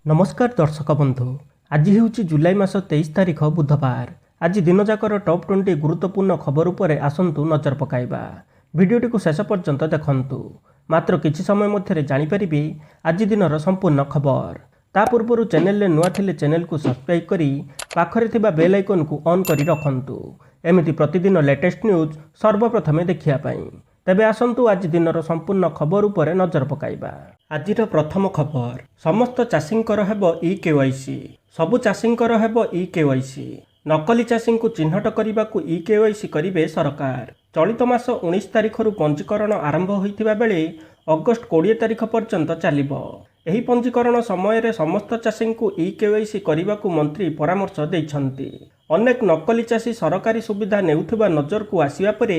नमस्कार दर्शक बंधु। आज हूँ जुलाई मास 23 तारिख बुधवार। आज दिन जाकर टॉप 20 गुरुत्वपूर्ण खबर उपर आसतु नजर पकाइबा। भिडियोटी को शेष पर्यंत देखंतु। मात्र किछि समय मध्य जानिपारे आज दिनर संपूर्ण खबर। ता पूर्व चैनल नुआ थिले चैनल को सब्सक्राइब करी पाखरे थिबा बेल आइकन को ऑन करी रखंतु। एमिति प्रतिदिन लेटेस्ट न्यूज सर्वप्रथमे देखिया पाई। तेबे आसंतु आज दिनर संपूर्ण खबर उपर नजर पकाइबा। आजिर प्रथम खबर, समस्त चाषींकर हेब ई केवाईसी। सबु चाषींकर हेब ई केवाईसी। नकली चाषी को चिन्हट करने को ई केवाईसी करिवे सरकार। चलित मास 19 तारिखर पंजीकरण आरंभ होइतिबा बेले अगस्ट 20 तारिख पर्यंत चलिबो। एही पंजीकरण समय रे समस्त चाषी को ई केवाईसी करने को मंत्री परामर्श दैछंती। अनेक नकली चाषी सरकारी सुविधा नेउथिबा नजर को आसिबा परे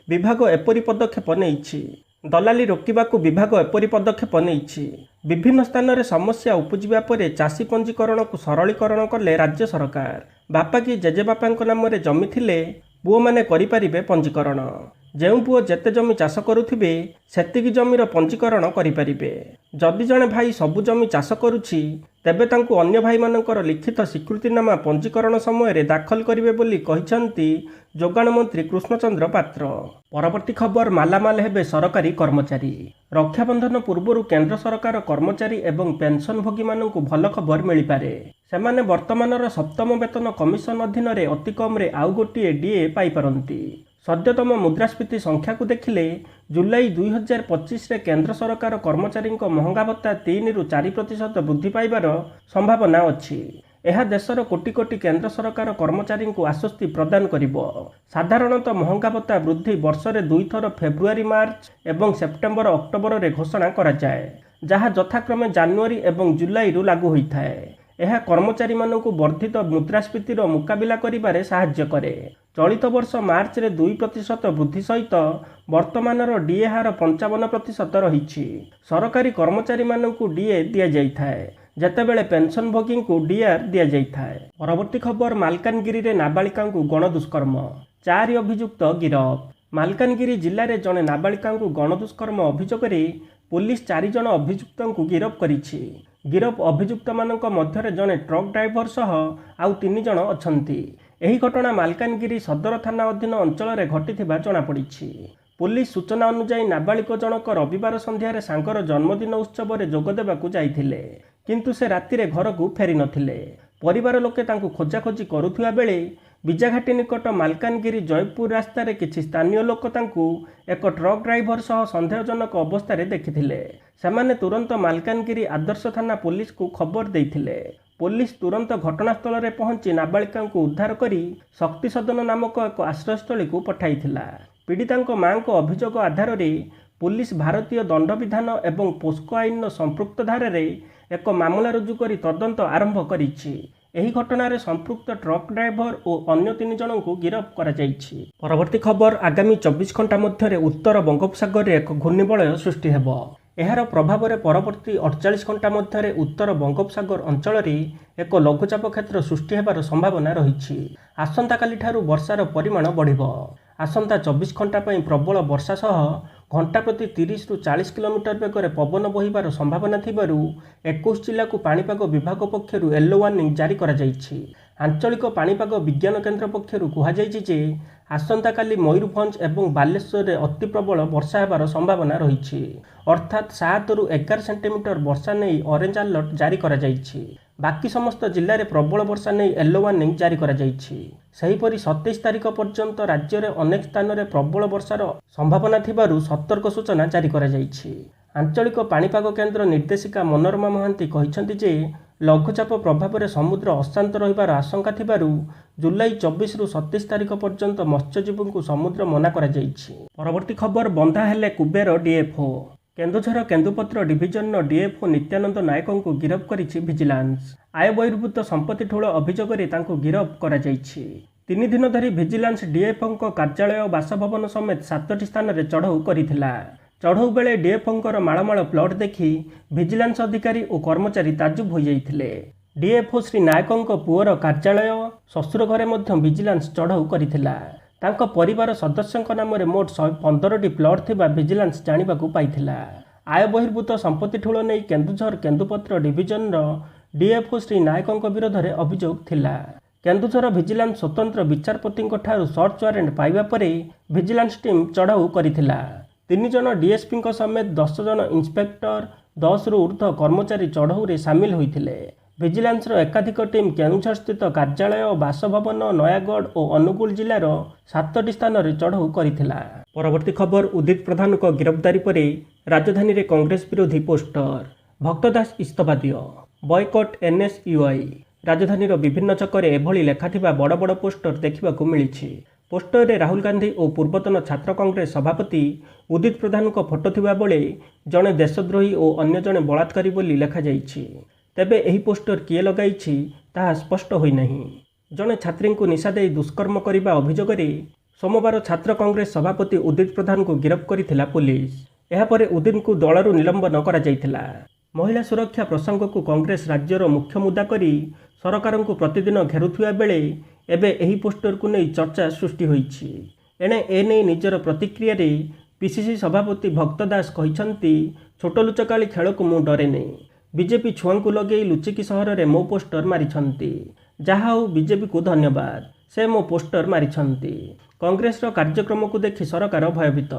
विभाग एपरि पदक्षेप नेइछि। दलाली रोकवाक विभाग एपरि पदक्षेप नेइछि। विभिन्न स्थान में समस्या उपजिबा परे चाषी पंजीकरण को सरलीकरण कले राज्य सरकार। बापा कि जेजेबापा नाम जमी थिले पुओ माने करिपारिबे पंजीकरण। जेउ पुओ जेते जमी चाष करुथिबे सेतिकी जमीर पंजीकरण करिपारिबे। जदि जणे भाई सबु जमी चाष करुछि तेबे तांकु अन्य भाई मानकर लिखित स्वीकृतिनामा पंजीकरण समय रे दाखल करिवे बोली कहिसंती जोगाण मंत्री कृष्णचंद्र पात्र। परवर्ती खबर, मालामाल हेबे सरकारी कर्मचारी। रक्षाबंधन पूर्व केंद्र सरकार कर्मचारी एवं पेंशनभोगी मानकु भल खबर मिली पारे। सेमाने वर्तमानर सप्तम वेतन कमिशन अधीन रे अति कम रे आउ गोटिए डीए पाई पारंती। सद्यतम मुद्रास्फीति संख्या को देखिले जुलाई 2025 रे केंद्र सरकार कर्मचारी महंगा भत्ता 3 ରୁ 4% वृद्धि पाइबार संभावना अछि। यह देशर कोटि कोटि केंद्र सरकार कर्मचारी को आश्वस्ति प्रदान करिबो। साधारणतः महंगा भत्ता वृद्धि वर्ष रे 2 थर फेब्रुआरी मार्च एवं सेप्टेम्बर अक्टोबर रे घोषणा करा जाए, जहाँ यथाक्रमे जानुआरी एवं जुलाई रु लागू होइथाए। यह कर्मचारी मानकु वर्धित मुद्रास्फीतिर मुकाबिला करिबारे साहाय्य करे। चलित वर्ष मार्च रे 2% वृद्धि सहित वर्तमानर डीए हार 55% रहिछि। सरकारी कर्मचारी मानकु डीए दिया जाइथाए, जेतेबेले पेंशनभोगी को डीआर दिया जाइथाए। परवर्ती खबर, मालकानगिरी रे नाबालिका को गणदुष्कर्म। 4 अभियुक्त गिरफ। मालकानगिरी जिले में जड़े नाबालिका को गणदुष्कर्म अभियोग पुलिस 4 जन अभियुक्त को गिरफ करिछि। गिरफ अभियुक्त मानक मध्य जड़े ट्रक ड्राइवर सह आउ 3 जन अछंती। एही घटना मालकानगिरी सदर थाना अधीन अंचल में घटिथिबा जଣାपड़िछि। पुलिस सूचना अनुसार नाबालिक जनक रविवार संध्यारे सांगर जन्मदिन उत्सव में जोगदेवाकू जाइथिले, किंतु से राति रे घर को फेरी नथिले। परिवार लोके तांकू खोजाखोजी करुथिबा बेले बिजाघाटी निकट मालकानगिरी जयपुर रास्ता रे किछि स्थानीय लोक तांकू एक ट्रक ड्राइवर सह संदेहजनक अवस्था रे देखिथिले। सेमाने तुरंत मालकानगिरी आदर्श थाना पुलिस को खबर देइथिले। पुलिस तुरंत घटनास्थल रे पहुंची नाबालिका को उद्धार करी शक्ति सदन नामक एक आश्रयस्थली को पठाइथिला। पीड़ितांक मां को अभियोग आधार रे पुलिस भारतीय दंड विधान एवं पोस्को आईन संपृक्त धारा रे एक मामला रुजु करी तदंत आरंभ करिछि। एही घटना रे संपृक्त ट्रक ड्राइवर और अन्य 3 जन को गिरफ करा जाइछि। परवर्ती खबर, आगामी 24 घंटा मध्य उत्तर बंगोपसागर रे एक घूर्णिबलय सृष्टि हेबो। एहार प्रभाव रे परवर्ती 48 घंटा मध्य उत्तर बंगोपसागर अंचल रे एक लघुचाप क्षेत्र सृष्टि हेबार संभावना रहिछि। आसंता काली ठारू वर्षार परिमाण बढ़िबो। आसंता 24 घंटा पई प्रबल वर्षा सह घंटा प्रति 30 ରୁ 40 किलोमीटर बेगर पवन बहिबार संभावना थिबारु 21 जिला को पाणीपाग विभाग पक्षरु येलो वार्निंग जारी करा जाइछि। आंचलिक पाणीपाग विज्ञान केन्द्र पक्षरु कुहा जाइछि जे आसंता काली मयूरभंज एवं बालेश्वर रे अति प्रबल वर्षा हेबार संभावना रहिछि। अर्थात 7 ରୁ 11 सेंटीमीटर वर्षा नहीं ऑरेंज अलर्ट जारी करा जाइछि। बाकी समस्त जिले में प्रबल वर्षा नहीं येलो वार्निंग जारी करा जाइछि। सेहीपरि 27 तारिख पर्यंत राज्य में अनेक स्थान में प्रबल वर्षार संभावना थिबारु सतर्क सूचना जारी करा जाइछि। आंचलिक पाणीपाग केन्द्र निर्देशिका मनोरमा महांती कहिसंती जे लघुचाप प्रभाव में समुद्र अशांत रहिबार आशंका थिबारु जुलाई 24 ରୁ 27 तारिख पर्यंत मत्स्यजीवी को समुद्र मना करा जाइछि। परवर्ती खबर, बंधा हेले कुबेर डीएफओ। केन्दुझर केन्दुपत्र डिविजन डीएफओ नित्यानंद नायक को गिरफ करिछि विजिलेंस। आय बहिर्भूत संपत्ति ठूल अभियोग तांको गिरफ करा जाइछि। 3 दिन धरी विजिलेंस डीएफओ कार्यालय बासभवन समेत 7टी स्थान में चढ़ऊ करिथिला। चढ़ऊ बेले डीएफओ माळमाळ प्लट देखि विजिलेंस अधिकारी और कर्मचारी ताजुब हो जाइथिले। डीएफओ श्री नायक पुअर कार्यालय शशुर घरे मध्य विजिलेंस चढ़ऊ करिथिला। तांको परिवार सदस्यଙ୍କ नामରେ मोट 115ଟି ପ୍ଲଟ୍ ଥିବା ଭିଜିଲାନ୍ସ ଜାଣିବାକୁ ପାଇଥିଲା। आय बहिर्भूत संपत्ति ठूल नहीं केन्दुझर केन्दुपत्र डिविजन डीएफओ श्री नायक विरोध में अभियोग थिला। केन्दुझर भिजिलान्स स्वतंत्र विचारपति सर्च वारेंट पाइबा परे भिजिलान्स टीम चढ़ाऊ करिथिला। 3 जन डीएसपी समेत 10 जन इंस्पेक्टर 10 रु ऊर्ध्व कर्मचारी चढ़ाऊ रे सामिल होइथिले। भिजिलान्स एकाधिक टीम केन्दुझर स्थित कार्यालय बासभवन नयागढ़ और अनुगुल जिलार 7टी स्थान में चढ़ाऊ करिथिला। परवर्ती खबर उदित प्रधान को गिरफ्तारी पर राजधानी रे कांग्रेस विरोधी पोस्टर भक्तदास इस्तीफा दियो बॉयकट एनएसयूआई। राजधानी विभिन्न छकरे एभली लेखाथिबा बड़ बड़ पोस्टर देखा मिली। पोस्टर रे राहुल गांधी और पूर्वतन छात्र कांग्रेस सभापति उदित प्रधान को फोटो थिबा बेले जड़े देशद्रोही और अन्य जड़े बलात्कारी बोली लेखा जाइछि। तेबे एही पोस्टर किए लगाइछि ताहा स्पष्ट होई नहीं। जड़े छात्री को निशा दे दुष्कर्म करने अभियोग सोमवार छात्र कांग्रेस सभापति उदित प्रधान को गिरफ्त करिथिला पुलिस। यापर उदित को दलरू निलंबन करा जाइथिला। महिला सुरक्षा प्रसंग को कांग्रेस राज्यर मुख्य मुद्दा करी सरकार को प्रतिदिन घेरुथिबा बेले एबे एही पोस्टर को नहीं चर्चा सृष्टि होइछि। एणे एने निजर प्रतिक्रिया रे पीसीसी सभापति भक्त दास कहिसंती छोट लुचकाली खेल को मु डरे नहीं। बीजेपी छुआ को लगे लुचिकी सहर में मो पोस्टर मारिछंती। जहा हो बीजेपी को धन्यवाद, से मो पोस्टर मारिछंती। कांग्रेस कार्यक्रम को देखि सरकार भयभीत,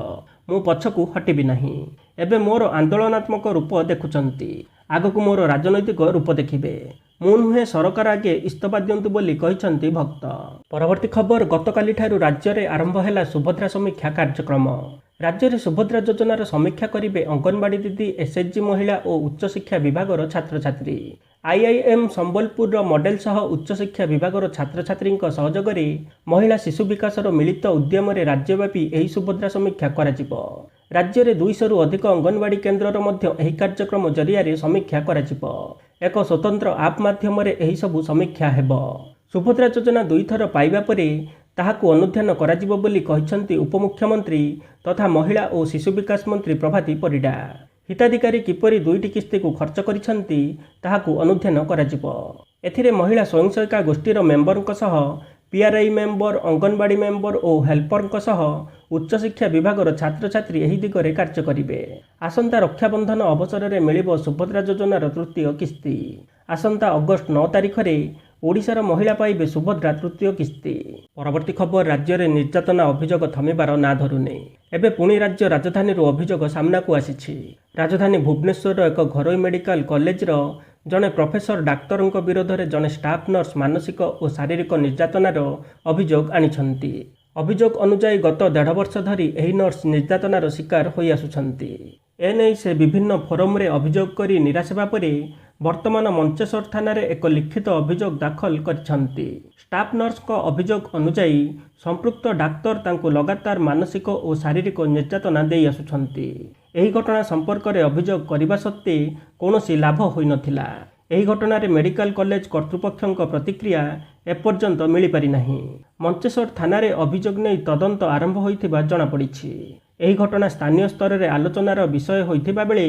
मु पछकू हटिबी नहीं। एबे मोर आंदोलनात्मक रूप देखुचंती, आगकू मोर राजनैतिक रूप देखिबे। मु नुहे सरकार आगे इस्तीफा दियंतु बोली कहिसंती भक्त। परवर्ती खबर गतकाली ठारू राज्य में आरंभ है सुभद्रा समीक्षा कार्यक्रम। राज्य में सुभद्रा योजनार समीक्षा करेंगे अंगनवाड़ी दीदी, एसएचजी महिला और उच्च शिक्षा विभाग छात्र छात्री। आईआईएम संबलपुर मॉडल सह उच्च शिक्षा विभाग छात्र छात्री सहयोग में महिला शिशु विकास मिलित उद्यम राज्यव्यापी यह सुभद्रा समीक्षा कराजिबो। राज्य में 200 रु अधिक अंगनवाड़ी केन्द्र कार्यक्रम जरिया समीक्षा कराजिबो। एक स्वतंत्र आप माध्यम यही सबू समीक्षा हेबो। सुभद्रा योजना 2 थर पाइबा परे ताहाकू अनुध्यान कराजिबो बोली कहिसंती उपमुख्यमंत्री तथा महिला और शिशु विकास मंत्री प्रभाती परिडा। हिताधिकारी किपरि 2टी किस्ती को खर्च करिसंती ताहाकू अनुध्यान कराजिबो। एथिरे महिला स्वयं सहायता गोष्ठीर मेंबरक सह पीआरआई मेंबर, अंगनवाड़ी मेंबर और हेल्पर सह उच्च शिक्षा विभाग छात्र छात्री यही दिगरे कार्य करिवे। आसंता रक्षाबंधन अवसर में मिलिबो सुभद्रा योजनार तृतीय किस्ती। आसंता अगस्ट 9 तारिख में ओडिशार महिला पाइबे सुभद्रा तृतीय किस्ती। परवर्ती खबर राज्य में निर्यातना अभियोग थमिबार ना धरुने। एबे पुणी राज्य राजधानी अभियोग सामना को आसीछि। राजधानी भुवनेश्वर एक घरोई मेडिकल कॉलेज जड़े प्रोफेसर डाक्तर विरोध में जड़े स्टाफ नर्स मानसिक और शारीरिक निर्यातनार अभियोग आनिछंती। अभियोग अनुसार गत 1.5 वर्ष धरी एही नर्स निर्यातनार शिकार होई आसुछंती। एने से विभिन्न फोरम रे अभियोग करी निराश हेबा परे वर्तमान मंचेश्वर थाना रे एक लिखित अभियोग दाखल करिछंती। स्टाफ नर्स को अभियोग अनुसार संपृक्त डाक्तर तांको लगातार मानसिक और शारीरिक निर्यातना दे आसुछंती। एही घटना संपर्क में अभियोग करने सत्वे कौनसी लाभ होई नथिला। एही घटना रे मेडिकल कॉलेज कर्तृपक्षों प्रतिक्रिया एपर्यंत मिल पारि नाही। मंचेश्वर थाना रे अभियोग नहीं तदंत आरंभ होइथिबा जणा पड़िछि। एही घटना स्थानीय स्तर में आलोचनार विषय होइथिबा बेले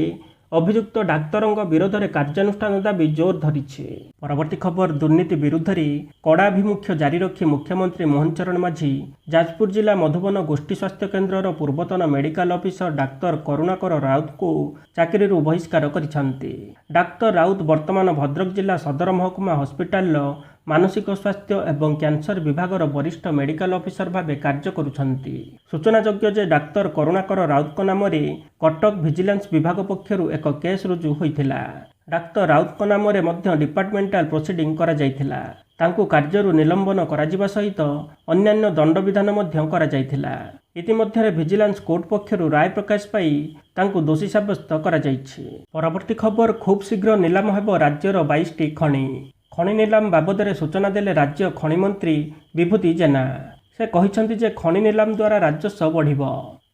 अभियुक्त डाक्तरंग विरोध में कार्यानुष्ठान दाबी जोर धरिछि। परवर्ती खबर दुर्नीति विरुद्ध में कड़ा अभिमुख्य जारी रखी मुख्यमंत्री मोहन चरण माझी जाजपुर जिला मधुबन गोष्ठी स्वास्थ्य केन्द्र पूर्वतन medical officer doctor Karunakar Raut को चाकरी बहिष्कार करिछंती। डाक्तर राउत वर्तमान भद्रक जिला सदर महकुमा हस्पिटाल मानसिक स्वास्थ्य एवं कैंसर विभाग वरिष्ठ मेडिकल ऑफिसर भावे कार्य करुछंती। सूचनायोग्य जे डाक्तर करुणाकर राउत नाम कटक विजिलेंस विभाग पक्षरु एक केस रुजु होइथिला। डाक्तर राउत नाम डिपार्टमेंटाल प्रोसीडिंग करा जाइथिला। तांकु कार्यरु निलंबन कराजिबा सहित अन्यान्य दंड विधान मध्य करा जाइथिला। इतिमध्य विजिलेंस कोर्ट पक्षरु राय प्रकाश पाई तांकु दोषी साब्यस्त करा जाइछि। परवर्ती खबर खूब शीघ्र निलाम हेबो राज्यर 22टी खणी। खଣି ନିଲାମ ବାବଦରେ ସୂଚନା ଦେଲେ ରାଜ୍ୟ ଖଣି ମନ୍ତ୍ରୀ ବିଭୂତି ଜେନା। ସେ କହିଛନ୍ତି ଯେ ଖଣି ନିଲାମ ଦ୍ୱାରା ରାଜସ୍ୱ ବଢ଼ିବ।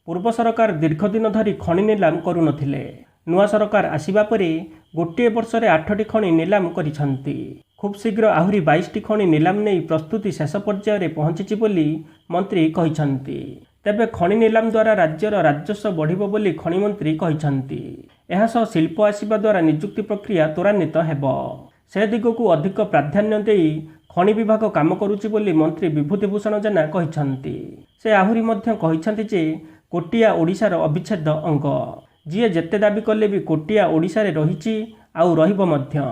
ପୂର୍ବ ସରକାର ଦୀର୍ଘ ଦିନ ଧରି ଖଣି ନିଲାମ କରୁନଥିଲେ। ନୂଆ ସରକାର ଆସିବା ପରେ ଗୋଟିଏ ବର୍ଷରେ 8ଟି ଖଣି ନିଲାମ କରିଛନ୍ତି। ଖୁବ୍ ଶୀଘ୍ର ଆହୁରି 22ଟି ଖଣି ନିଲାମ ନେଇ ପ୍ରସ୍ତୁତି ଶେଷ ପର୍ଯ୍ୟାୟରେ ପହଞ୍ଚିଛି ବୋଲି ମନ୍ତ୍ରୀ କହିଛନ୍ତି। ତେବେ ଖଣି ନିଲାମ ଦ୍ୱାରା ରାଜ୍ୟର ରାଜସ୍ୱ ବଢ଼ିବ ବୋଲି ଖଣି ମନ୍ତ୍ରୀ କହିଛନ୍ତି। ଏହା ସହ ଶିଳ୍ପ ଆସିବା ଦ୍ୱାରା ନିଯୁକ୍ତି ପ୍ରକ୍ରିୟା ତ୍ୱରାନ୍ୱିତ ହେବ। से दिग को अधिक प्राधान्य दे खनि विभाग काम करुच्ची बोली मंत्री विभूतिभूषण जेना कहते। से आहुरी मध्य कहते जे कोटिया ओडिशार अविच्छेद अंग। जी जेते दाबी कले भी कोटिया ओडिशा रे रहिछि आउ रहिबो मध्य।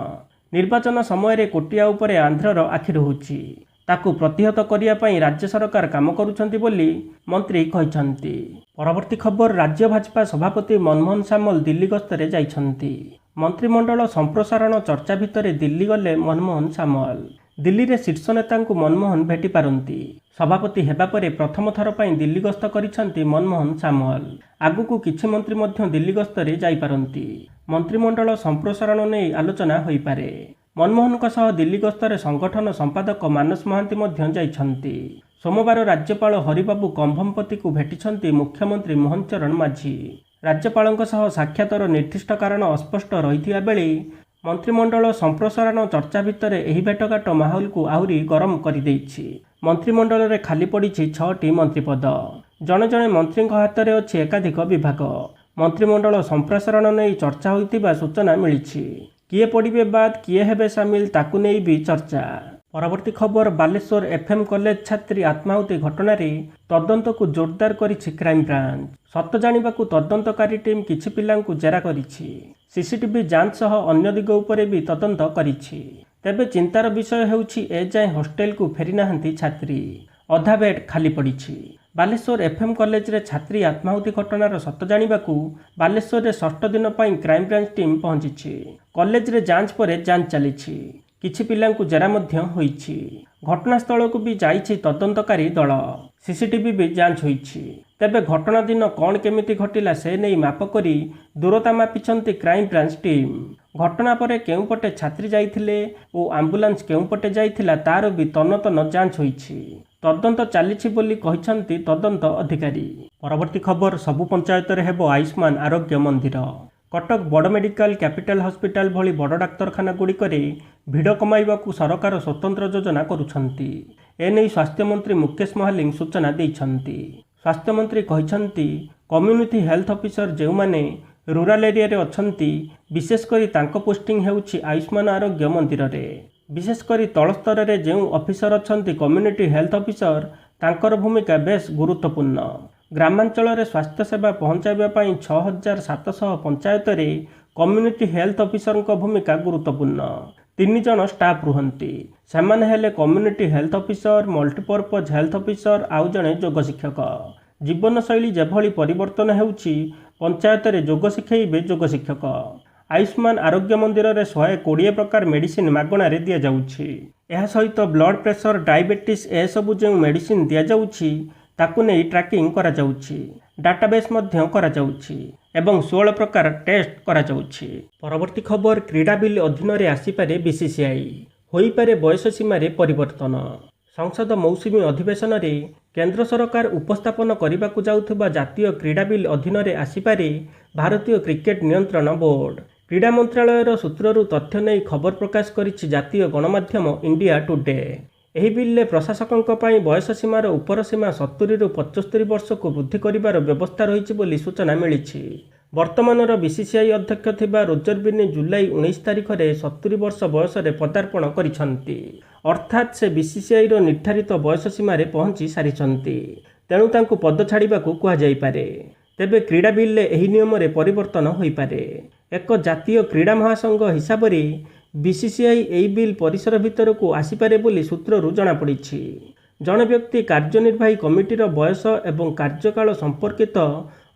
ନିର୍ବାଚନ ସମୟରେ କୋଟିଆ ଉପରେ ଆନ୍ଧ୍ରର ଆଖି ରହୁଛି। ତାକୁ ପ୍ରତିହତ କରିବା ପାଇଁ ରାଜ୍ୟ ସରକାର କାମ କରୁଛନ୍ତି ବୋଲି ମନ୍ତ୍ରୀ କହିଛନ୍ତି। ପରବର୍ତ୍ତୀ ଖବର, ରାଜ୍ୟ ଭାଜପା ସଭାପତି ମନମୋହନ ସାମଲ ଦିଲ୍ଲୀ ଗସ୍ତରେ ଯାଇଛନ୍ତି। ମନ୍ତ୍ରିମଣ୍ଡଳ ସମ୍ପ୍ରସାରଣ ଚର୍ଚ୍ଚା ଭିତରେ ଦିଲ୍ଲୀ ଗଲେ ମନମୋହନ ସାମଲ। ଦିଲ୍ଲୀରେ ଶୀର୍ଷ ନେତାଙ୍କୁ ମନମୋହନ ଭେଟିପାରନ୍ତି। ସଭାପତି ହେବା ପରେ ପ୍ରଥମ ଥର ପାଇଁ ଦିଲ୍ଲୀ ଗସ୍ତ କରିଛନ୍ତି ମନମୋହନ ସାମଲ। ଆଗକୁ କିଛି ମନ୍ତ୍ରୀ ମଧ୍ୟ ଦିଲ୍ଲୀ ଗସ୍ତରେ ଯାଇପାରନ୍ତି। ମନ୍ତ୍ରିମଣ୍ଡଳ ସମ୍ପ୍ରସାରଣ ନେଇ ଆଲୋଚନା ହୋଇପାରେ। ମନମୋହନଙ୍କ ସହ ଦିଲ୍ଲୀ ଗସ୍ତରେ ସଂଗଠନ ସମ୍ପାଦକ ମାନସ ମହାନ୍ତି ମଧ୍ୟ ଯାଇଛନ୍ତି। ସୋମବାର ରାଜ୍ୟପାଳ ହରିବାବୁ କମ୍ଭମପତିଙ୍କୁ ଭେଟିଛନ୍ତି ମୁଖ୍ୟମନ୍ତ୍ରୀ ମୋହନ ଚରଣ ମାଝୀ। ରାଜ୍ୟପାଳଙ୍କ ସହ ସାକ୍ଷାତର ନିର୍ଦ୍ଦିଷ୍ଟ କାରଣ ଅସ୍ପଷ୍ଟ ରହିଥିବା ବେଳେ ମନ୍ତ୍ରିମଣ୍ଡଳ ସମ୍ପ୍ରସାରଣ ଚର୍ଚ୍ଚା ଭିତରେ ଏହି ଭେଟଘାଟ ମାହୋଲକୁ ଆହୁରି ଗରମ କରିଦେଇଛି। ମନ୍ତ୍ରିମଣ୍ଡଳରେ ଖାଲି ପଡ଼ିଛି 6ଟି ମନ୍ତ୍ରୀପଦ। ଜଣେ ଜଣେ ମନ୍ତ୍ରୀଙ୍କ ହାତରେ ଅଛି ଏକାଧିକ ବିଭାଗ। ମନ୍ତ୍ରିମଣ୍ଡଳ ସମ୍ପ୍ରସାରଣ ନେଇ ଚର୍ଚ୍ଚା ହୋଇଥିବା ସୂଚନା ମିଳିଛି। କିଏ ପଡ଼ିବେ ବାଦ, କିଏ ହେବେ ସାମିଲ, ତାକୁ ନେଇ ବି ଚର୍ଚ୍ଚା। ପରବର୍ତ୍ତୀ ଖବର, ବାଲେଶ୍ୱର ଏଫ୍ଏମ୍ କଲେଜ ଛାତ୍ରୀ ଆତ୍ମାହୁତି ଘଟଣାରେ ତଦନ୍ତକୁ ଜୋରଦାର କରିଛି କ୍ରାଇମବ୍ରାଞ୍ଚ। ସତ ଜାଣିବାକୁ ତଦନ୍ତକାରୀ ଟିମ୍ କିଛି ପିଲାଙ୍କୁ ଜେରା କରିଛି। ସିସିଟିଭି ଯାଞ୍ଚ ସହ ଅନ୍ୟ ଦିଗ ଉପରେ ବି ତଦନ୍ତ କରିଛି। ତେବେ ଚିନ୍ତାର ବିଷୟ ହେଉଛି ଏଯାଏଁ ହଷ୍ଟେଲକୁ ଫେରିନାହାନ୍ତି ଛାତ୍ରୀ। ଅଧା ବେଡ୍ ଖାଲି ପଡ଼ିଛି। ବାଲେଶ୍ୱର ଏଫ୍ଏମ୍ କଲେଜରେ ଛାତ୍ରୀ ଆତ୍ମାହୁତି ଘଟଣାର ସତ ଜାଣିବାକୁ ବାଲେଶ୍ୱରରେ ଷଷ୍ଠ ଦିନ ପାଇଁ କ୍ରାଇମବ୍ରାଞ୍ଚ ଟିମ୍ ପହଞ୍ଚିଛି। କଲେଜରେ ଯାଞ୍ଚ ପରେ ଯାଞ୍ଚ ଚାଲିଛି। କିଛି ପିଲାଙ୍କୁ ଜେରା ମଧ୍ୟ ହୋଇଛି। ଘଟଣାସ୍ଥଳକୁ ବି ଯାଇଛି ତଦନ୍ତକାରୀ ଦଳ। ସିସିଟିଭି ବି ଯାଞ୍ଚ ହୋଇଛି। ତେବେ ଘଟଣା ଦିନ କ'ଣ କେମିତି ଘଟିଲା ସେ ନେଇ ମାପ କରି ଦୂରତା ମାପିଛନ୍ତି କ୍ରାଇମବ୍ରାଞ୍ଚ ଟିମ୍। ଘଟଣା ପରେ କେଉଁପଟେ ଛାତ୍ରୀ ଯାଇଥିଲେ ଓ ଆମ୍ବୁଲାନ୍ସ କେଉଁପଟେ ଯାଇଥିଲା ତାର ବି ତନ୍ନ ତନ୍ନ ଯାଞ୍ଚ ହୋଇଛି। ତଦନ୍ତ ଚାଲିଛି ବୋଲି କହିଛନ୍ତି ତଦନ୍ତ ଅଧିକାରୀ। ପରବର୍ତ୍ତୀ ଖବର, ସବୁ ପଞ୍ଚାୟତରେ ହେବ ଆୟୁଷ୍ମାନ ଆରୋଗ୍ୟ ମନ୍ଦିର। କଟକ ବଡ଼ ମେଡିକାଲ, କ୍ୟାପିଟାଲ ହସ୍ପିଟାଲ ଭଳି ବଡ଼ ଡାକ୍ତରଖାନାଗୁଡ଼ିକରେ ଭିଡ଼ କମାଇବାକୁ ସରକାର ସ୍ୱତନ୍ତ୍ର ଯୋଜନା କରୁଛନ୍ତି। ଏନେଇ ସ୍ୱାସ୍ଥ୍ୟମନ୍ତ୍ରୀ ମୁକେଶ ମହାଲିକ ସୂଚନା ଦେଇଛନ୍ତି। ସ୍ୱାସ୍ଥ୍ୟମନ୍ତ୍ରୀ କହିଛନ୍ତି, କମ୍ୟୁନିଟି ହେଲ୍ଥ ଅଫିସର ଯେଉଁମାନେ ରୁରାଲ ଏରିଆରେ ଅଛନ୍ତି, ବିଶେଷ କରି ତାଙ୍କ ପୋଷ୍ଟିଂ ହେଉଛି ଆୟୁଷ୍ମାନ ଆରୋଗ୍ୟ ମନ୍ଦିରରେ। ବିଶେଷ କରି ତଳ ସ୍ତରରେ ଯେଉଁ ଅଫିସର ଅଛନ୍ତି କମ୍ୟୁନିଟି ହେଲ୍ଥ ଅଫିସର, ତାଙ୍କର ଭୂମିକା ବେଶ୍ ଗୁରୁତ୍ୱପୂର୍ଣ୍ଣ। ଗ୍ରାମାଞ୍ଚଳରେ ସ୍ୱାସ୍ଥ୍ୟସେବା ପହଞ୍ଚାଇବା ପାଇଁ 6700 ପଞ୍ଚାୟତରେ କମ୍ୟୁନିଟି ହେଲ୍ଥ ଅଫିସରଙ୍କ ଭୂମିକା ଗୁରୁତ୍ୱପୂର୍ଣ୍ଣ। 3 ଜଣ ଷ୍ଟାଫ୍ ରୁହନ୍ତି। ସେମାନେ ହେଲେ community health officer, multipurpose health officer ଆଉ ଜଣେ ଯୋଗ ଶିକ୍ଷକ। ଜୀବନଶୈଳୀ ଯେଭଳି ପରିବର୍ତ୍ତନ ହେଉଛି, ପଞ୍ଚାୟତରେ ଯୋଗ ଶିଖେଇବେ ଯୋଗ ଶିକ୍ଷକ। ଆୟୁଷ୍ମାନ ଆରୋଗ୍ୟ ମନ୍ଦିରରେ 120 ପ୍ରକାର ମେଡିସିନ ମାଗଣାରେ ଦିଆଯାଉଛି। ଏହା ସହିତ ବ୍ଲଡ ପ୍ରେସର, ଡାଇବେଟିସ୍ ଏସବୁ ଯେଉଁ ମେଡିସିନ ଦିଆଯାଉଛି ତାକୁ ନେଇ ଟ୍ରାକିଂ କରାଯାଉଛି। ଡାଟାବେସ୍ ମଧ୍ୟ କରାଯାଉଛି ଏବଂ 16 ପ୍ରକାର ଟେଷ୍ଟ କରାଯାଉଛି। ପରବର୍ତ୍ତୀ ଖବର, କ୍ରୀଡ଼ା ବିଲ୍ ଅଧୀନରେ ଆସିପାରେ ବିସିସିଆଇ। ହୋଇପାରେ ବୟସ ସୀମାରେ ପରିବର୍ତ୍ତନ। ସଂସଦ ମୌସୁମୀ ଅଧିବେଶନରେ କେନ୍ଦ୍ର ସରକାର ଉପସ୍ଥାପନ କରିବାକୁ ଯାଉଥିବା ଜାତୀୟ କ୍ରୀଡ଼ା ବିଲ୍ ଅଧୀନରେ ଆସିପାରେ ଭାରତୀୟ କ୍ରିକେଟ ନିୟନ୍ତ୍ରଣ ବୋର୍ଡ। କ୍ରୀଡ଼ା ମନ୍ତ୍ରାଳୟର ସୂତ୍ରରୁ ତଥ୍ୟ ନେଇ ଖବର ପ୍ରକାଶ କରିଛି ଜାତୀୟ ଗଣମାଧ୍ୟମ ଇଣ୍ଡିଆ ଟୁଡେ। ଏହି ବିଲ୍ରେ ପ୍ରଶାସକଙ୍କ ପାଇଁ ବୟସ ସୀମାର ଉପର ସୀମା 70ରୁ 75 ବର୍ଷକୁ ବୃଦ୍ଧି କରିବାର ବ୍ୟବସ୍ଥା ରହିଛି ବୋଲି ସୂଚନା ମିଳିଛି। ବର୍ତ୍ତମାନର ବିସିସିଆଇ ଅଧ୍ୟକ୍ଷ ଥିବା ରୋଜର ବିନି ଜୁଲାଇ 19 ତାରିଖରେ 70 ବର୍ଷ ବୟସରେ ପଦାର୍ପଣ କରିଛନ୍ତି। ଅର୍ଥାତ୍ ସେ ବିସିସିଆଇର ନିର୍ଦ୍ଧାରିତ ବୟସ ସୀମାରେ ପହଞ୍ଚି ସାରିଛନ୍ତି। ତେଣୁ ତାଙ୍କୁ ପଦ ଛାଡ଼ିବାକୁ କୁହାଯାଇପାରେ। ତେବେ କ୍ରୀଡ଼ା ବିଲ୍ରେ ଏହି ନିୟମରେ ପରିବର୍ତ୍ତନ ହୋଇପାରେ। ଏକ ଜାତୀୟ କ୍ରୀଡ଼ା ମହାସଂଘ ହିସାବରେ ବିସିସିଆଇ ଏହି ବିଲ୍ ପରିସର ଭିତରକୁ ଆସିପାରେ ବୋଲି ସୂତ୍ରରୁ ଜଣାପଡ଼ିଛି। ଜଣେ ବ୍ୟକ୍ତି କାର୍ଯ୍ୟନିର୍ବାହୀ କମିଟିର ବୟସ ଏବଂ କାର୍ଯ୍ୟକାଳ ସମ୍ପର୍କିତ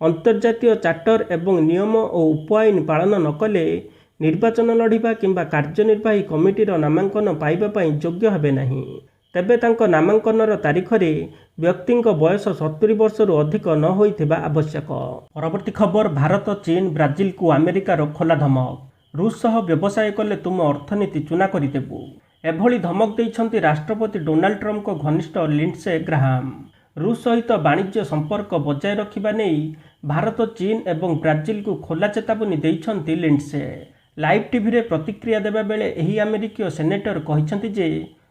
ଅନ୍ତର୍ଜାତୀୟ ଚାର୍ଟର ଏବଂ ନିୟମ ଓ ଉପଆଇନ ପାଳନ ନ କଲେ ନିର୍ବାଚନ ଲଢ଼ିବା କିମ୍ବା କାର୍ଯ୍ୟନିର୍ବାହୀ କମିଟିର ନାମାଙ୍କନ ପାଇବା ପାଇଁ ଯୋଗ୍ୟ ହେବେ ନାହିଁ। ତେବେ ତାଙ୍କ ନାମାଙ୍କନର ତାରିଖରେ ବ୍ୟକ୍ତିଙ୍କ ବୟସ 70 ବର୍ଷରୁ ଅଧିକ ନ ହୋଇଥିବା ଆବଶ୍ୟକ। ପରବର୍ତ୍ତୀ ଖବର, ଭାରତ, ଚୀନ, ବ୍ରାଜିଲକୁ ଆମେରିକାର ଖୋଲା ଧମକ। ରୁଷ ସହ ବ୍ୟବସାୟ କଲେ ତୁମ ଅର୍ଥନୀତି ଚୂନା କରିଦେବୁ। ଏଭଳି ଧମକ ଦେଇଛନ୍ତି ରାଷ୍ଟ୍ରପତି ଡୋନାଲ୍ଡ ଟ୍ରମ୍ପଙ୍କ ଘନିଷ୍ଠ ଲିଣ୍ଡସେ ଗ୍ରାହାମ। ରୁଷ ସହିତ ବାଣିଜ୍ୟ ସମ୍ପର୍କ ବଜାୟ ରଖିବା ନେଇ ଭାରତ, ଚୀନ ଏବଂ ବ୍ରାଜିଲକୁ ଖୋଲା ଚେତାବନୀ ଦେଇଛନ୍ତି ଲିଣ୍ଡସେ। ଲାଇଭ୍ ଟିଭିରେ ପ୍ରତିକ୍ରିୟା ଦେବା ବେଳେ ଏହି ଆମେରିକୀୟ ସେନେଟର କହିଛନ୍ତି ଯେ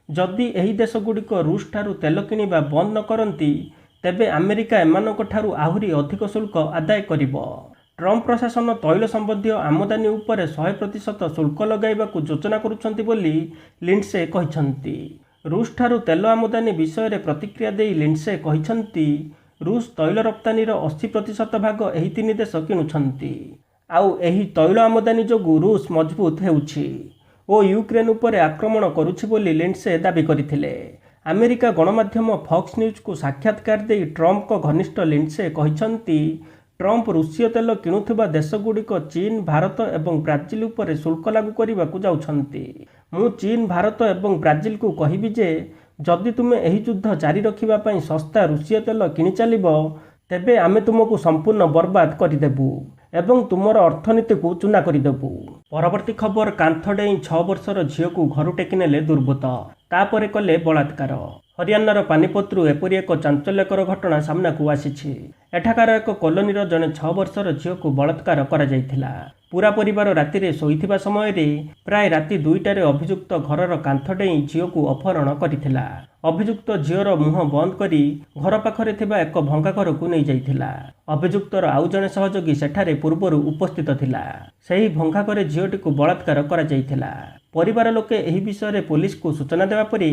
ଯଦି ଏହି ଦେଶଗୁଡ଼ିକ ରୁଷଠାରୁ ତେଲ କିଣିବା ବନ୍ଦ ନ କରନ୍ତି ତେବେ ଆମେରିକା ଏମାନଙ୍କଠାରୁ ଆହୁରି ଅଧିକ ଶୁଳ୍କ ଆଦାୟ କରିବ। ଟ୍ରମ୍ପ ପ୍ରଶାସନ ତୈଳ ସମ୍ବନ୍ଧୀୟ ଆମଦାନୀ ଉପରେ 100% ଶୁଳ୍କ ଲଗାଇବାକୁ ଯୋଜନା କରୁଛନ୍ତି ବୋଲି ଲିଣ୍ଡସେ କହିଛନ୍ତି। ରୁଷଠାରୁ ତେଲ ଆମଦାନୀ ବିଷୟରେ ପ୍ରତିକ୍ରିୟା ଦେଇ ଲିଣ୍ଡସେ କହିଛନ୍ତି, ରୁଷ ତୈଳ ରପ୍ତାନୀର 80% ଭାଗ ଏହି 3 ଦେଶ କିଣୁଛନ୍ତି। ଆଉ ଏହି ତୈଳ ଆମଦାନୀ ଯୋଗୁଁ ରୁଷ ମଜବୁତ ହେଉଛି। ଓ ୟୁକ୍ରେନ୍ ଉପରେ ଆକ୍ରମଣ କରୁଛି ବୋଲି ଲିଣ୍ଡସେ ଦାବି କରିଥିଲେ। ଆମେରିକା ଗଣମାଧ୍ୟମ ଫକ୍ସ ନ୍ୟୁଜ୍କୁ ସାକ୍ଷାତକାର ଦେଇ ଟ୍ରମ୍ପଙ୍କ ଘନିଷ୍ଠ ଲିଣ୍ଡସେ କହିଛନ୍ତି, ଟ୍ରମ୍ପ ରୁଷୀୟ ତେଲ କିଣୁଥିବା ଦେଶଗୁଡ଼ିକ ଚୀନ, ଭାରତ ଏବଂ ବ୍ରାଜିଲ ଉପରେ ଶୁଳ୍କ ଲାଗୁ କରିବାକୁ ଯାଉଛନ୍ତି। ମୁଁ ଚୀନ, ଭାରତ ଏବଂ ବ୍ରାଜିଲକୁ କହିବି ଯେ ଯଦି ତୁମେ ଏହି ଯୁଦ୍ଧ ଜାରି ରଖିବା ପାଇଁ ଶସ୍ତା ରୁଷୀୟ ତେଲ କିଣି ଚାଲିବ, ତେବେ ଆମେ ତୁମକୁ ସମ୍ପୂର୍ଣ୍ଣ ବର୍ବାଦ କରିଦେବୁ ଏବଂ ତୁମର ଅର୍ଥନୀତିକୁ ଚୂନା କରିଦେବୁ। ପରବର୍ତ୍ତୀ ଖବର, କାନ୍ଥ ଡେଇଁ 6 ବର୍ଷର ଝିଅକୁ ଘରୁ ଟେକିନେଲେ ଦୁର୍ବୃତ୍ତ, ତାପରେ କଲେ ବଳାତ୍କାର। ହରିୟାଣାର ପାନିପତରୁ ଏପରି ଏକ ଚାଞ୍ଚଲ୍ୟକର ଘଟଣା ସାମ୍ନାକୁ ଆସିଛି। ଏଠାକାର ଏକ କଲୋନୀର ଜଣେ 6 ବର୍ଷର ଝିଅକୁ ବଳାତ୍କାର କରାଯାଇଥିଲା। ପୂରା ପରିବାର ରାତିରେ ଶୋଇଥିବା ସମୟରେ ପ୍ରାୟ ରାତି 2ଟାରେ ଅଭିଯୁକ୍ତ ଘରର କାନ୍ଥ ଡେଇଁ ଝିଅକୁ ଅପହରଣ କରିଥିଲା। ଅଭିଯୁକ୍ତ ଝିଅର ମୁହଁ ବନ୍ଦ କରି ଘର ପାଖରେ ଥିବା ଏକ ଭଙ୍ଗା ଘରକୁ ନେଇଯାଇଥିଲା। ଅଭିଯୁକ୍ତର ଆଉ ଜଣେ ସହଯୋଗୀ ସେଠାରେ ପୂର୍ବରୁ ଉପସ୍ଥିତ ଥିଲା। ସେହି ଭଙ୍ଗା ଘରେ ଝିଅଟିକୁ ବଳାତ୍କାର କରାଯାଇଥିଲା। ପରିବାର ଲୋକେ ଏହି ବିଷୟରେ ପୋଲିସକୁ ସୂଚନା ଦେବା ପରେ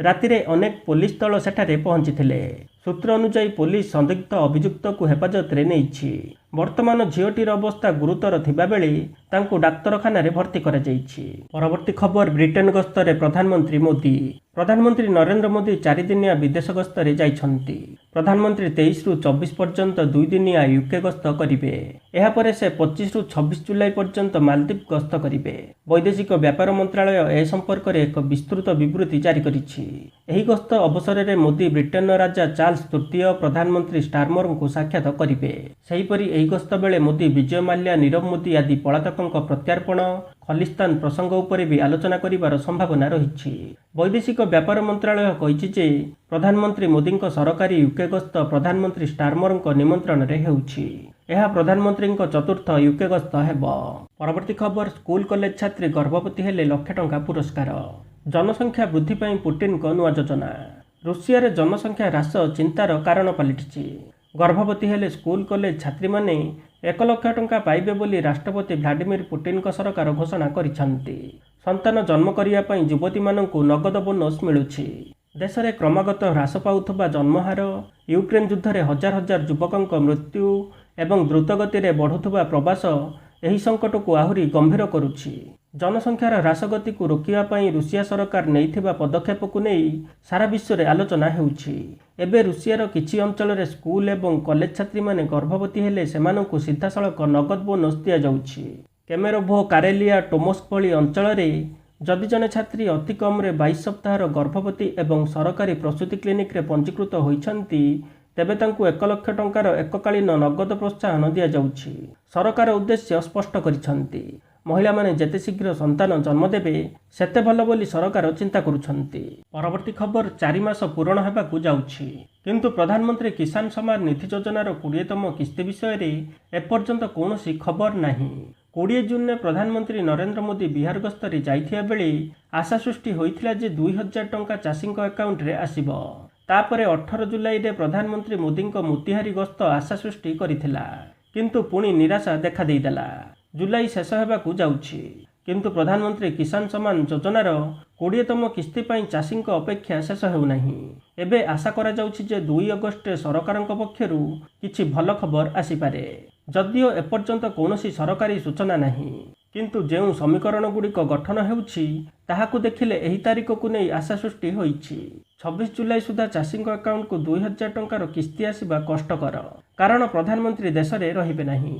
ରାତିରେ ଅନେକ ପୋଲିସ ଦଳ ସେଠାରେ ପହଞ୍ଚିଥିଲେ। ସୂତ୍ର ଅନୁଯାୟୀ ପୋଲିସ ସନ୍ଦିଗ୍ଧ ଅଭିଯୁକ୍ତକୁ ହେଫାଜତରେ ନେଇଛି। ବର୍ତ୍ତମାନ ଝିଅଟିର ଅବସ୍ଥା ଗୁରୁତର ଥିବାବେଳେ ତାଙ୍କୁ ଡାକ୍ତରଖାନାରେ ଭର୍ତ୍ତି କରାଯାଇଛି। ପରବର୍ତ୍ତୀ ଖବର, ବ୍ରିଟେନ ଗସ୍ତରେ ପ୍ରଧାନମନ୍ତ୍ରୀ ମୋଦି। ପ୍ରଧାନମନ୍ତ୍ରୀ ନରେନ୍ଦ୍ର ମୋଦି 4 ଦିନିଆ ବିଦେଶ ଗସ୍ତରେ ଯାଇଛନ୍ତି। ପ୍ରଧାନମନ୍ତ୍ରୀ 23ରୁ 24 ପର୍ଯ୍ୟନ୍ତ 2 ଦିନିଆ ୟୁକେ ଗସ୍ତ କରିବେ। ଏହାପରେ ସେ 25ରୁ 26 ଜୁଲାଇ ପର୍ଯ୍ୟନ୍ତ ମାଲଦ୍ୱୀପ ଗସ୍ତ କରିବେ। ବୈଦେଶିକ ବ୍ୟାପାର ମନ୍ତ୍ରାଳୟ ଏ ସମ୍ପର୍କରେ ଏକ ବିସ୍ତୃତ ବିବୃତ୍ତି ଜାରି କରିଛି। ଏହି ଗସ୍ତ ଅବସରରେ ମୋଦି ବ୍ରିଟେନର ରାଜା ଚାର୍ଲସ ତୃତୀୟ, ପ୍ରଧାନମନ୍ତ୍ରୀ ଷ୍ଟାରମରଙ୍କୁ ସାକ୍ଷାତ କରିବେ। ସେହିପରି ଏହି ଗସ୍ତ ବେଳେ ମୋଦି ବିଜୟ ମାଲ୍ୟା, ନୀରବ ମୋଦି ଆଦି ପଳାତକଙ୍କ ପ୍ରତ୍ୟାର୍ପଣ, ଖଲିସ୍ତାନ ପ୍ରସଙ୍ଗ ଉପରେ ବି ଆଲୋଚନା କରିବାର ସମ୍ଭାବନା ରହିଛି। ବୈଦେଶିକ ବ୍ୟାପାର ମନ୍ତ୍ରାଳୟ କହିଛି ଯେ ପ୍ରଧାନମନ୍ତ୍ରୀ ମୋଦିଙ୍କ ସରକାରୀ ୟୁକେ ଗସ୍ତ ପ୍ରଧାନମନ୍ତ୍ରୀ ଷ୍ଟାରମରଙ୍କ ନିମନ୍ତ୍ରଣରେ ହେଉଛି। ଏହା ପ୍ରଧାନମନ୍ତ୍ରୀଙ୍କ 4ର୍ଥ ୟୁକେ ଗସ୍ତ ହେବ। ପରବର୍ତ୍ତୀ ଖବର, ସ୍କୁଲ କଲେଜ ଛାତ୍ରୀ ଗର୍ଭବତୀ ହେଲେ £1,00,000 ପୁରସ୍କାର। ଜନସଂଖ୍ୟା ବୃଦ୍ଧି ପାଇଁ ପୁଟିନଙ୍କ ନୂଆ ଯୋଜନା। ରୁଷିଆରେ ଜନସଂଖ୍ୟା ହ୍ରାସ ଚିନ୍ତାର କାରଣ ପାଲଟିଛି। ଗର୍ଭବତୀ ହେଲେ ସ୍କୁଲ କଲେଜ ଛାତ୍ରୀମାନେ £1,00,000 ପାଇବେ ବୋଲି ରାଷ୍ଟ୍ରପତି ଭ୍ଲାଡିମିର ପୁଟିନଙ୍କ ସରକାର ଘୋଷଣା କରିଛନ୍ତି। ସନ୍ତାନ ଜନ୍ମ କରିବା ପାଇଁ ଯୁବତୀମାନଙ୍କୁ ନଗଦ ବୋନସ ମିଳୁଛି। ଦେଶରେ କ୍ରମାଗତ ହ୍ରାସ ପାଉଥିବା ଜନ୍ମହାର, ୟୁକ୍ରେନ୍ ଯୁଦ୍ଧରେ ହଜାର ହଜାର ଯୁବକଙ୍କ ମୃତ୍ୟୁ ଏବଂ ଦ୍ରୁତଗତିରେ ବଢ଼ୁଥିବା ପ୍ରବାସ ଏହି ସଙ୍କଟକୁ ଆହୁରି ଗମ୍ଭୀର କରୁଛି। ଜନସଂଖ୍ୟାର ହ୍ରାସ ଗତିକୁ ରୋକିବା ପାଇଁ ରୁଷିଆ ସରକାର ନେଇଥିବା ପଦକ୍ଷେପକୁ ନେଇ ସାରା ବିଶ୍ୱରେ ଆଲୋଚନା ହେଉଛି। ଏବେ ରୁଷିଆର କିଛି ଅଞ୍ଚଳରେ ସ୍କୁଲ ଏବଂ କଲେଜ ଛାତ୍ରୀମାନେ ଗର୍ଭବତୀ ହେଲେ ସେମାନଙ୍କୁ ସିଧାସଳଖ ନଗଦ ବୋନସ ଦିଆଯାଉଛି। କେମେରୋଭୋ, କାରେଲିଆ, ଟୋମସ୍କ ଭଳି ଅଞ୍ଚଳରେ ଯଦି ଜଣେ ଛାତ୍ରୀ ଅତି କମ୍ରେ 22 ସପ୍ତାହର ଗର୍ଭବତୀ ଏବଂ ସରକାରୀ ପ୍ରସୂତି କ୍ଲିନିକରେ ପଞ୍ଜୀକୃତ ହୋଇଛନ୍ତି, ତେବେ ତାଙ୍କୁ £1,00,000 ଏକକାଳୀନ ନଗଦ ପ୍ରୋତ୍ସାହନ ଦିଆଯାଉଛି। ସରକାର ଉଦ୍ଦେଶ୍ୟ ସ୍ପଷ୍ଟ କରିଛନ୍ତି। ମହିଳାମାନେ ଯେତେ ଶୀଘ୍ର ସନ୍ତାନ ଜନ୍ମ ଦେବେ ସେତେ ଭଲ ବୋଲି ସରକାର ଚିନ୍ତା କରୁଛନ୍ତି। ପରବର୍ତ୍ତୀ ଖବର, 4 ମାସ ପୂରଣ ହେବାକୁ ଯାଉଛି, କିନ୍ତୁ ପ୍ରଧାନମନ୍ତ୍ରୀ କିଷାନ ସମ୍ମାନ ନିଧି ଯୋଜନାର 20ତମ କିସ୍ତି ବିଷୟରେ ଏପର୍ଯ୍ୟନ୍ତ କୌଣସି ଖବର ନାହିଁ। 20 ଜୁନରେ ପ୍ରଧାନମନ୍ତ୍ରୀ ନରେନ୍ଦ୍ର ମୋଦି ବିହାର ଗସ୍ତରେ ଯାଇଥିବା ବେଳେ ଆଶା ସୃଷ୍ଟି ହୋଇଥିଲା ଯେ £2,000 ଚାଷୀଙ୍କ ଆକାଉଣ୍ଟରେ ଆସିବ। ତାପରେ 18 ଜୁଲାଇରେ ପ୍ରଧାନମନ୍ତ୍ରୀ ମୋଦିଙ୍କ ମୋତିହାରୀ ଗସ୍ତ ଆଶା ସୃଷ୍ଟି କରିଥିଲା, କିନ୍ତୁ ପୁଣି ନିରାଶା ଦେଖାଦେଇଦେଲା। ଜୁଲାଇ ଶେଷ ହେବାକୁ ଯାଉଛି, କିନ୍ତୁ ପ୍ରଧାନମନ୍ତ୍ରୀ କିଷାନ ସମ୍ମାନ ଯୋଜନାର 20ତମ କିସ୍ତି ପାଇଁ ଚାଷୀଙ୍କ ଅପେକ୍ଷା ଶେଷ ହେଉନାହିଁ। ଏବେ ଆଶା କରାଯାଉଛି ଯେ 2 ଅଗଷ୍ଟରେ ସରକାରଙ୍କ ପକ୍ଷରୁ କିଛି ଭଲ ଖବର ଆସିପାରେ। ଯଦିଓ ଏପର୍ଯ୍ୟନ୍ତ କୌଣସି ସରକାରୀ ସୂଚନା ନାହିଁ, କିନ୍ତୁ ଯେଉଁ ସମୀକରଣଗୁଡ଼ିକ ଗଠନ ହେଉଛି ତାହାକୁ ଦେଖିଲେ ଏହି ତାରିଖକୁ ନେଇ ଆଶା ସୃଷ୍ଟି ହୋଇଛି। 26 ଜୁଲାଇ ସୁଦ୍ଧା ଚାଷୀଙ୍କ ଆକାଉଣ୍ଟକୁ £2,000 କିସ୍ତି ଆସିବା କଷ୍ଟକର, କାରଣ ପ୍ରଧାନମନ୍ତ୍ରୀ ଦେଶରେ ରହିବେ ନାହିଁ।